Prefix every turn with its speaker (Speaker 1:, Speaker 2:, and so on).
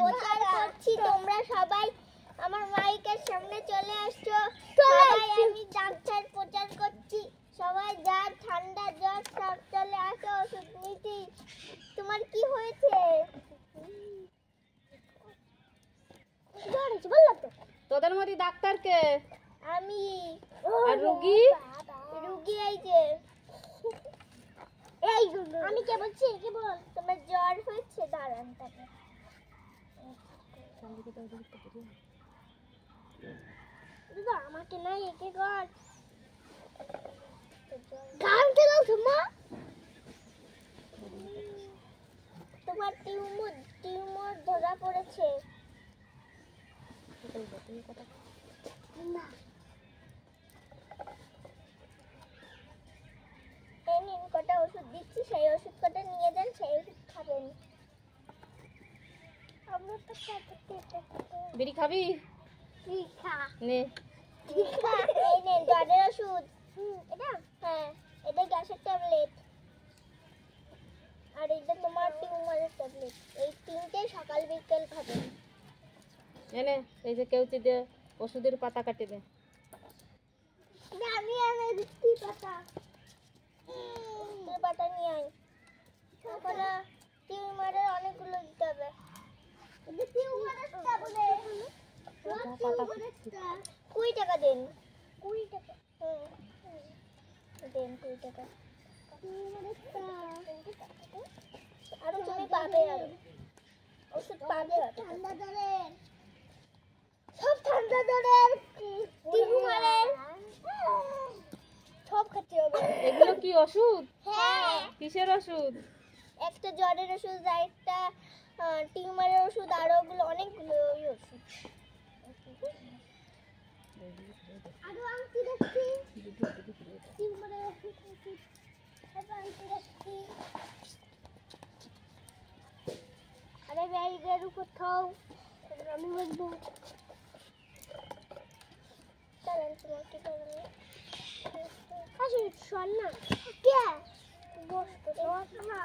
Speaker 1: প্রচার করছি, তোমরা সবাই আমার মাইকের সামনে চলে আসছো। সবাই আমি ডাক্তার প্রচার করছি, সবাই যার ঠান্ডা জ্বর সব চলে আসো, ওষুধ নিতে। তোমার কি হয়েছে?
Speaker 2: তোদের মধ্যে ডাক্তার কে?
Speaker 1: আমি।
Speaker 2: আর রোগী?
Speaker 1: রোগী এই যে আমি কে বলছি, কি বল? তোমার জ্বর হয়েছে? দাঁড়ান তাকে আমাকে নাই একে কর গান চালাও তোমার টিউমার ধরা পড়েছে। না এই নিন কটা ওষুধ দিচ্ছি, সেই ওষুধ কটা নিয়ে যান, সেই ওষুধ খাবেন।
Speaker 2: বিড়ি খাবি? নে
Speaker 1: এই নেন জ্বরের ওষুধ। এটা হ্যাঁ, এটা গ্যাসের ট্যাবলেট, আর এটা তোমার টিউমারের ট্যাবলেট। এই তিনটে সকাল বিকেল খাবেন।
Speaker 2: এনে এই যে কেউচি দে, ওষুধের পাতা কাটে দে।
Speaker 1: আমি এনে দিচ্ছি পাতা। পাতা নিয়ে আয়। তারপরে টিউমারের অনেকগুলো দিতে হবে। টিউমারের ট্যাবলেট 20 টাকা দেন। 20 টাকা? দেন 20 টাকা। আরো তুমি পাবে, আরো ওষুধ পাবে। ঠান্ডা জ্বরের, সব ঠান্ডা জ্বরের, টিউমারের সব খেতে হবে।
Speaker 2: এগুলো কি ওষুধ?
Speaker 1: হ্যাঁ।
Speaker 2: কিসের ওষুধ?
Speaker 1: একটা জ্বরের ওষুধ, আর একটা টিউমারের ওষুধ, আর ওগুলো অনেকগুলো ওষুধ। আরো আংটি রাখছি, টিউমারের ওষুধ, আংটি রাখছি। আরে ব্যাগের উপর থাও, আমি বলবো। চলেন তোমাকে চলেন। আসুন শোন না কে বসতো না।